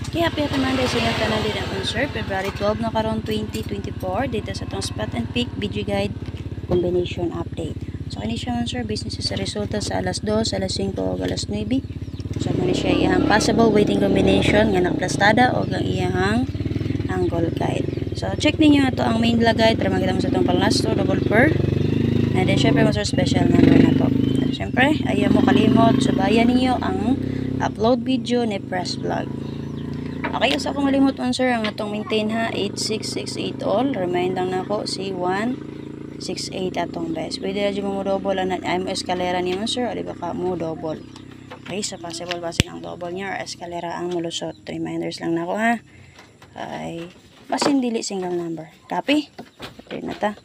Okay, happy Monday sa inyo tanan din ang sir. February 12 na karon 2024 dito sa itong spot and pick video guide combination update. So kini siya sir, business sa resulta sa alas 2, alas 5 ug alas 9. So kini siya iyang possible waiting combination nga nakaplastada o ang iyang angle guide. So check ninyo ato ang main log guide para makita mo sa itong panglasto double per. And then syempre mo sir special number na to. At syempre ayaw mo kalimot subayan ninyo ang upload video ni Press Vlog. Okay, sa akong malimot man sir, ang atong maintain ha, 8668 all. Remind lang na ako, si 168 atong best. Pwede na dyan mo double, ay mo eskalera niya man sir, o di ba ka mo double. Okay, sa possible basin ang double niya, or eskalera ang mulusot. Reminders lang na ako ha. Ay, basin dili single number. Copy? Pwede na ta.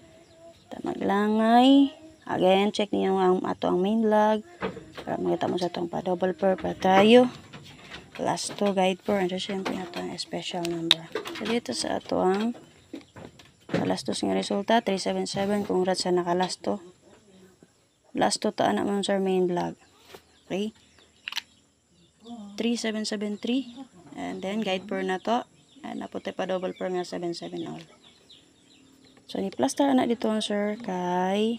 Maglangay. Again, check niyo ang ato ang main log. Para makita mo sa itong pa double per para tayo. Last 2 guide po. And syempre na ito ang special number. So dito sa ato ang last 2 nga resulta 377. Congrats sa nakalast 2. Last 2 taan naman sa main vlog. Okay. 3773. And then guide per na to. And naputi pa double per nga 77 all. So ni plaster na dito sir kay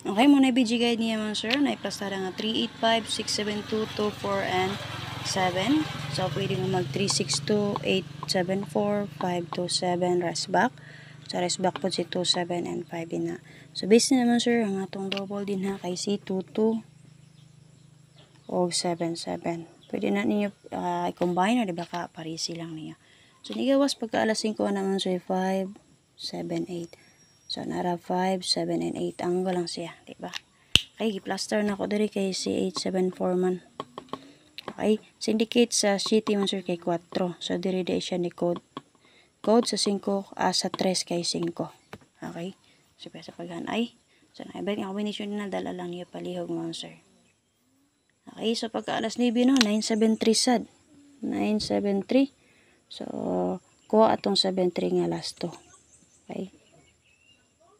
okay, muna i-BG guide niya man sir. Naiplastada nga 385, 672, 24, and 7. So, pwede mo mag 362, 874, 527 rest back. So, rest back po si 27 and 5 din na. So, base naman sir, ang atong double din ha kay C22 o 77. Pwede na ninyo i-combine o diba ka parisi lang niya. So, nigawas pagka alas 5 naman sir 5, 7, 8. So, nara 5, 7, and 8. Angle lang siya. Diba? Okay, plaster na ko diri kay C874 man. Okay. Syndicate sa city man sir kay 4. So, diri siya ni code. Code sa 5, sa 3 kay 5. Okay. So, sa paghanay. So, naibalik ang combination na dala lang niya palihog man sir. Okay. So, pagka alas 9 no, 973 sad. 973. So, kuha atong 73 nga last 2. Okay.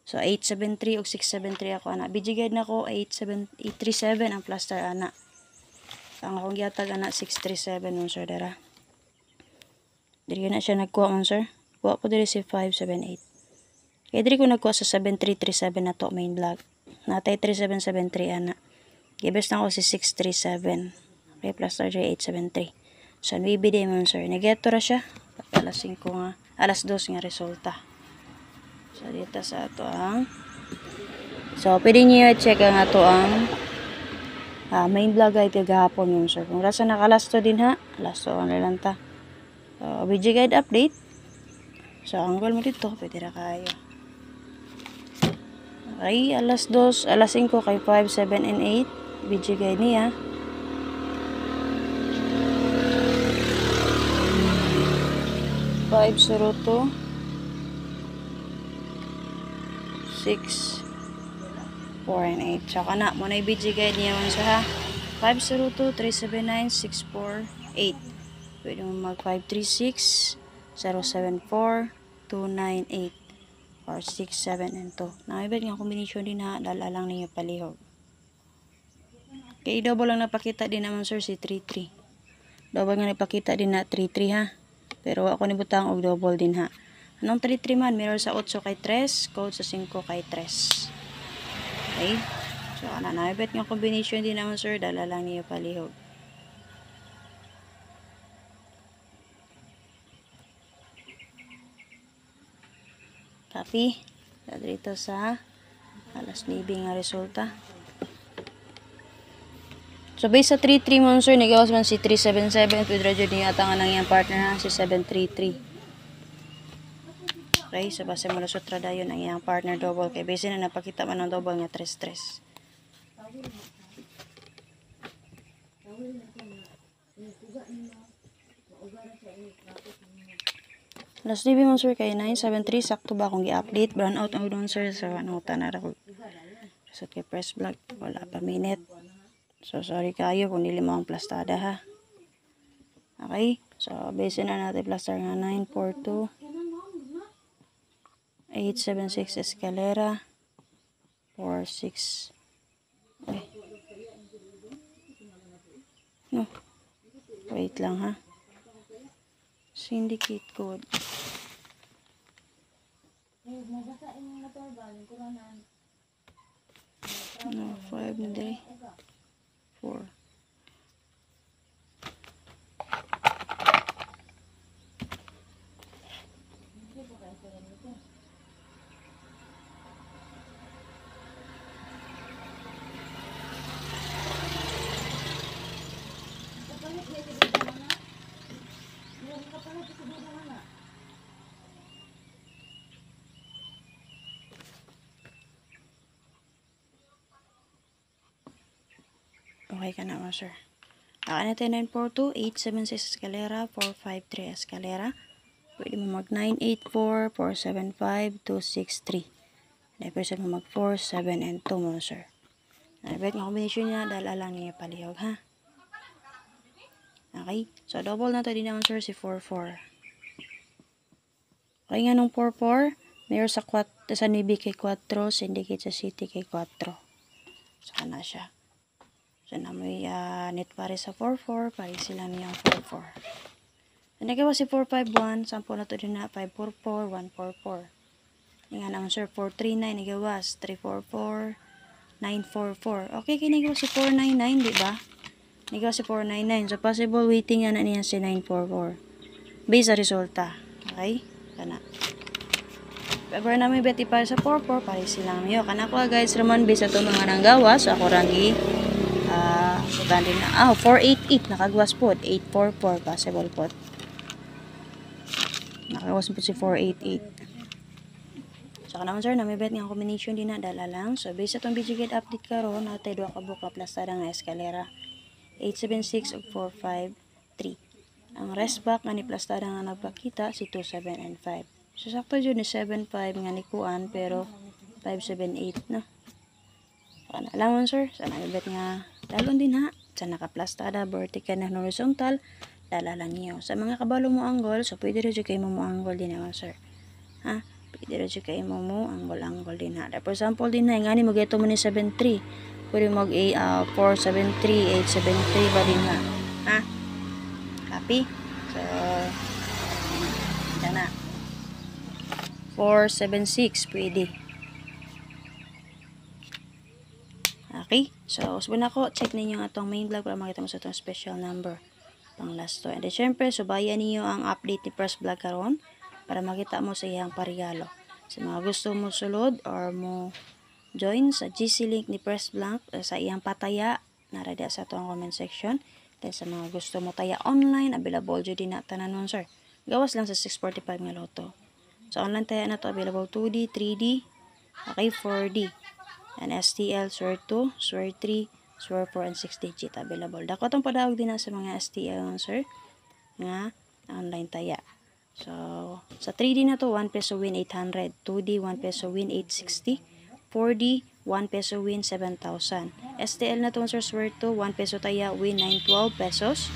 So, 873 o 673 ako, anak. Bijigad na ko, 837 ang plaster, anak. So, ang akong gihatag, anak, 637 nun, sir, dara. Diri na siya nagkuha, man, sir. Kuha ko diri si 578. Kaya diri ko nagkuha sa 7337 na to, main vlog. Natay 3773, anak. Gibes na ako si 637. Okay, plaster diri 873. So, nabibide, man, sir. Nageto ra siya. Alas 5 nga, alas 2 nga resulta. So, dito sa ato ang so, pwede nyo i-check ang ato ang main vlog ay kagahapon yun sir. Kung rasa nakalasto din ha, lasto ang lang ta. So, video guide update. So, angle mo dito, pwede na kayo. Okay, alas 2, alas 5 kay 5, 7, and 8. Video guide niya. Five, 02 6, 4, and 8. So, kana mo na i-BG guide niya man sa ha. 502, 379, 648. Pwede mo mag 536, 074, 298, or 67, and 2. Nakibad nga combination din ha. Dala lang niya palihog. Okay, double lang napakita din naman sir si 33. Double nga napakita din na 33 ha. Pero ako nibutang og double din ha. Anong 33 man? Mirror sa 8 kay 3, code sa 5 kay 3. Okay? So, naibet nga combination din naman sir. Dala lang niyo palihog. Copy. Dito sa alas 9 nga resulta. So, based sa 33 man sir, nagawas man si 377. Pwede radyo din yata nga nang yung partner ha, si 733. Okay, so base mo lusot rada yun ang iyang partner double. Kaya base na napakita man ng double nga 3-3. Last TV mo sir kay 973. Sakto ba akong i-update? Brown out ang doon sir. So ano, tanara ko. So kay Press Vlog. Wala pa minute. So sorry kayo kung nili mo ang plastada ha. Okay. So base na natin plaster nga 942. 876 Escalera 46. Okay. No. Wait lang ha. Syndicate code. No, 5 na day. 4. Okay ka na, sir. Akin natin 942-876 Escalera, 453 Escalera. Pwede mo mag 984-475-263. Pwede mo mag 4, 7, and 2 mo, sir. Nabit nga combination niya dahil alang niya palihog, ha? Okay? So, double na to din naman, sir, si 4-4. Okay nga nung 4-4, mayroon sa Navy kay 4, syndicate sa City kay 4. Saka na siya. So, na may net pare sa 4-4, pare sila niyang 4-4. So, nagawa si 4-5-1, sample na to din na 5-4-4, 1-4-4. Nga naman, sir, 4-3-9, nagawas, 3-4-4, 9-4-4. Okay, kinagawa si 4-9-9, di ba? Nagawa si 4-9-9. So, possible waiting na niya si 9-4-4. Based sa resulta. Okay? Kana. Pagka namin beti para sa 4-4, pare silang niyo. Kana ko, guys, raman, based sa ito mga nanggawas, ako rangi, din na. 488 nakagawas po. 844 possible po. Nakagawas po si 488. So naman sir, namibet nga combination din na dala lang. So based sa itong BGGate update karon, natin doon kabukla plastada nga Escalera 876 ug 453. Ang rest back nga ni plastada nga nagpakita si 27 and 5. So sakto jud ni 75 nga ni kuan pero 578 no. So alamon sir, sa namibet nga dalon din ha. Sa nakaplastada, vertical na horizontal, dala lang niyo. Sa mga kabalo mo angle, so pwede rin kayo mo angle din naman, sir. Ha? Pwede rin kayo mo angle din ha. For example din na, nga ni mag-ito mo ni 7.3. Pwede mag 4.73, 8.73 ba din ha. Ha? Copy? So, yan na. 4.76, pwede. Okay? So, usbon ako, check ninyo ang atong main vlog para makita mo sa itong special number pang last to. And then, syempre, subayan niyo ang update ni Press Vlog karon para makita mo sa iyang parigalo. Sa mga gusto mo sulod or mo join sa GC link ni Press Vlog sa iyang pataya, narada sa itong comment section. Then, sa mga gusto mo taya online, available dyan din na tanan nun, sir. Gawas lang sa 645 nga loto. So, online taya na to available 2D, 3D, okay, 4D. And STL, Swear 2, Swear 3, Swear 4, and 6 digit available. Dako itong padawag din na sa mga STL, sir, nga online taya. So, sa 3D na to, 1 peso win 800, 2D, 1 peso win 860, 4D, 1 peso win 7,000. STL na to, sir, Swear 2, 1 peso taya, win 912 pesos.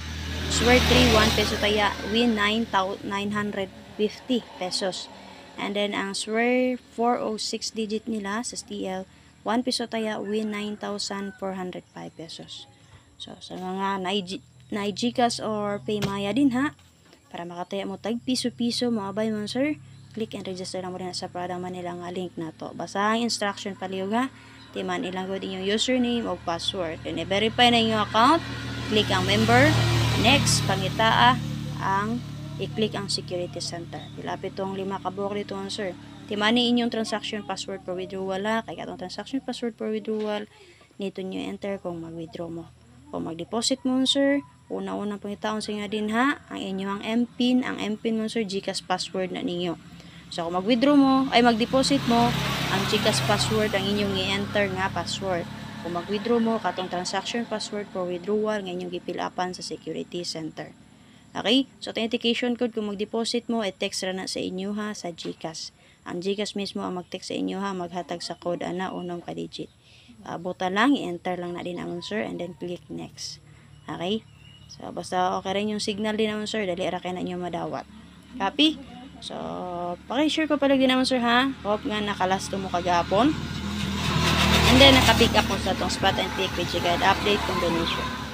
Swear 3, 1 peso taya, win 950 pesos. And then, ang Swear 4 o 6 digit nila sa STL, 1 peso taya, win 9,405 pesos. So, sa mga Naijikas or Paymaya din ha, para makataya mo tag piso-piso, mo abay mo sir, click and register na mo rin sa Prada Manila nga link na to. Basta ang instruction palihog ha, timan ilang gawin inyong username o password. And i-verify na inyong account, click ang member, next, pangitaa, ang i-click ang security center. Ilapit tong 5 kabuk dito sir. Timani inyong transaction password for withdrawal ha. Kaya itong transaction password for withdrawal, nito nyo enter kung mag-withdraw mo. Kung mag-deposit mo sir, una-una pangitaon sa nga din ha, ang inyong MPIN, ang MPIN mo sir, GCash password na ninyo. So kung mag-withdraw mo, ay mag-deposit mo, ang GCash password ang inyong i-enter nga password. Kung mag-withdraw mo, katong transaction password for withdrawal nga inyong gipilapan sa security center. Okay? So authentication code kung mag-deposit mo, i-text ra na sa inyo ha, sa GCash. Ang GCash mismo ang mag-text sa inyo ha, maghatag sa code ana unong ka-digit. Buta lang, i-enter lang na din naman sir, and then click next. Okay? So, basta okay rin yung signal din naman sir, dali ra kay na inyo madawat. Copy? So, paki-share ko pala din naman sir ha. Hope nga nakalasto mo kagapon. And then, nakapick up mo sa itong spot and pick with guide update combination.